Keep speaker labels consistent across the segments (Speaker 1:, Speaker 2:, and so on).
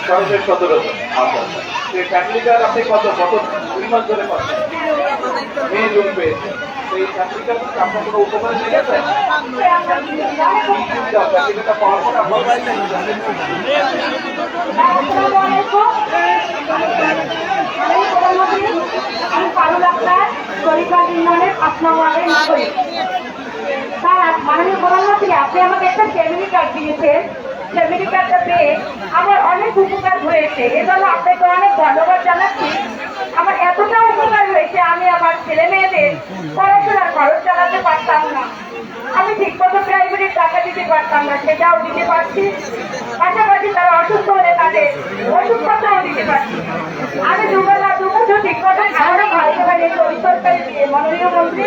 Speaker 1: সর্বশেষ 17 জন। আচ্ছা আচ্ছা। এই চাকরিটার আপনি কত 2 মাস ধরে পাচ্ছেন? এই লোন পেয়েছেন। এই চাকরিটা আপনার কোনো উপকার লেগেছে? চাকরিটা পাওয়ার পর আপনার
Speaker 2: আমি পারুল আক্তার শরীফবাগ ইউনিয়নের 5 নং ওয়ার্ডের নাগরিক। স্যার, মাননীয় প্রধানমন্ত্রী, আপনি আমাকে একটা ফ্যামিলি কার্ড দিয়েছেন। ফ্যামিলি কার্ডটা পেয়ে আমার অনেক উপকার হয়েছে, এজন্য আপনাকে অনেক ধন্যবাদ জানাচ্ছি। আমার এতটা উপকার হয়েছে, আমি আমার ছেলে মেয়েদের পড়াশোনার খরচ চালাতে পারতাম না। আমি ঠিকমতো প্রাইভেটের টাকা দিতে পারতাম না, সেটাও দিতে পারছি। পাশাপাশি তারা অসুস্থ হলে তাদের ওষুধপত্রও দিতে পারছি। আমি দুবেলা দুপুর ঠিকমতো খাওয়ানো ভাইকে ভাইয়ের তরকারি দিয়ে মাননীয় মন্ত্রী,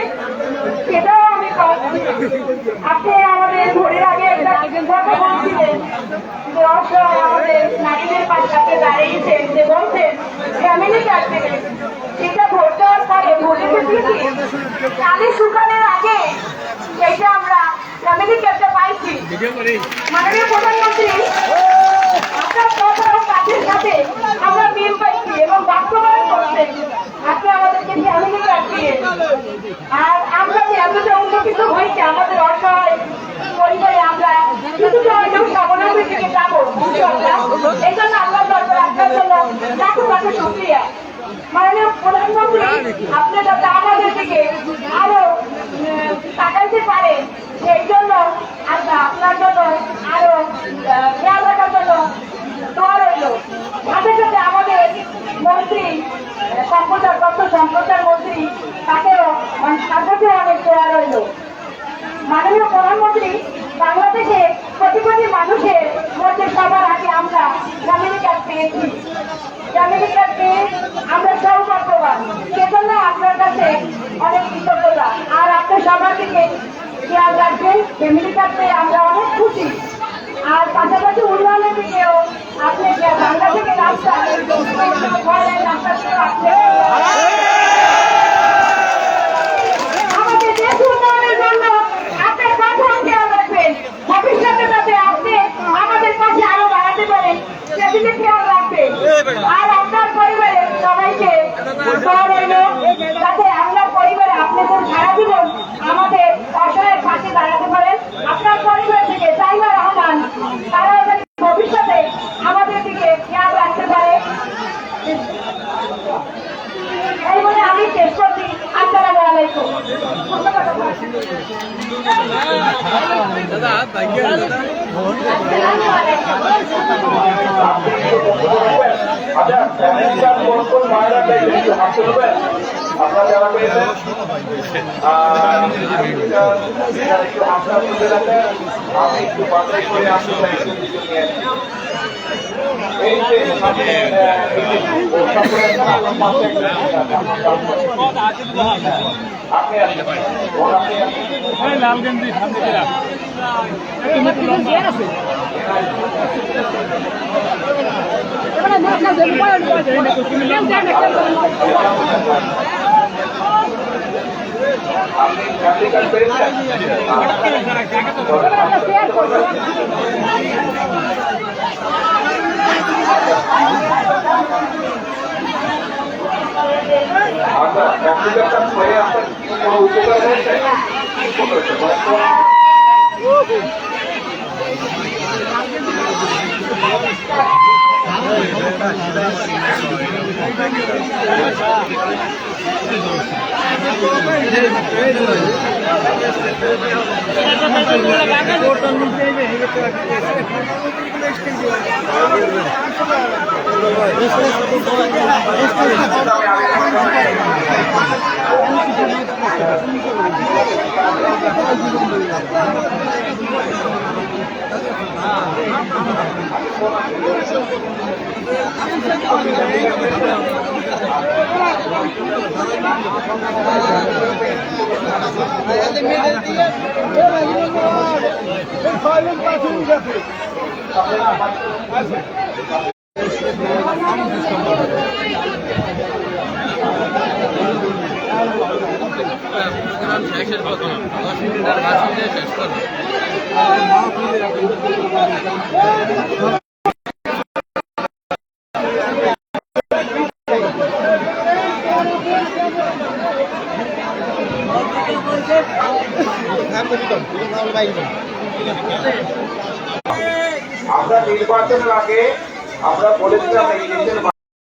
Speaker 2: সেটাও আমি পাচ্ছি। আপনি আমাদের ভোরের আগে একটা কথা বলছিলেন যে অসহায় আমাদের নারীদের পাশে আপনি দাঁড়িয়েছেন, যে বলছেন ফ্যামিলি কার্ড দেবেন। সেটা ভোট দেওয়ার পরে ভোটে দিয়েছি, কালি শুকানোর আগে এইটা আমরা ফ্যামিলি কার্ডটা পাইছি। মাননীয় প্রধানমন্ত্রী, আপনার কথা ও কাজের সাথে আমরা মিল পাইছি এবং বাস্তবায়ন করছেন। আপনি আমাদেরকে ফ্যামিলি কার্ড দিয়ে, আর আমরা যে এতটা উন্নতিত হয়েছে আমাদের অসহায় পরিবারে, আমরা কিছুটা হলেও স্বাবলম্বীর দিকে যাবো এই জন্য আল্লাহ দরকার আপনার জন্য লাখো লাখো শুক্রিয়া। মাননীয় প্রধানমন্ত্রী, আপনি যাতে আমাদের দিকে আরো তাকাইতে পারে, সেই জন্য আপনার জন্য আরো খেয়াল রাখার জন্য দোয়া রইল। সাথে সাথে আমাদের মন্ত্রী তথ্য সম্প্রচার মন্ত্রী, তাকেও সাথে অনেক দোয়া রইল। মাননীয় প্রধানমন্ত্রী, বাংলাদেশে কোটি কোটি মানুষের মধ্যে সবার আগে আমরা ফ্যামিলি কার্ড পেয়েছি। ফ্যামিলি কার্ড পেয়ে আমরা সৌভাগ্যবান, সেজন্য আপনার কাছে অনেক কৃতজ্ঞতা। আর আপনি সবার দিকে খেয়াল রাখবেন, ফ্যামিলি কার্ড পেয়ে আমরা অনেক খুশি। আর পাশাপাশি উন্নয়নের দিকেও আপনি বাংলা থেকে রাস্তা আমাদের দেশ উন্নয়নের জন্য আপনি কঠোর খেয়াল রাখবেন। ভবিষ্যতে যাতে আপনি আমাদের পাশে আরো বাড়াতে পারেন, সেদিকে খেয়াল রাখবেন। আর আপনার পরিবারের সবাইকে যাতে আপনার পরিবারে আপনাদের সারা জীবন আমাদের অসহায়ের পাশে দাঁড়াতে পারেন। আপনার পরিবার থেকে সাইমা রহমান, তারাও যাতে ভবিষ্যতে আমাদের দিকে খেয়াল রাখতে পারে। এই বলে আমি শেষ করছি। আসসালামু আলাইকুম।
Speaker 1: আপনারা যারা পেয়েছেন একটু আপনার মধ্যে রাখেন, আমি একটু বাছাই করে আসতে চাই। এই যে আপনি
Speaker 3: লাল গেঞ্জি সামনে
Speaker 1: আপনি ফ্যামিলি কার্ড পেয়েছেন? আচ্ছা, ফ্যামিলি কার্ডটা হয়ে আপনার কোনো উপকার হয়েছে?
Speaker 4: শেষ করবো 10 মিনিট আর 5 মিনিট শেষ করবো।
Speaker 1: আমরা নির্বাচনের আগে আমরা বলেছিলাম এই দেশের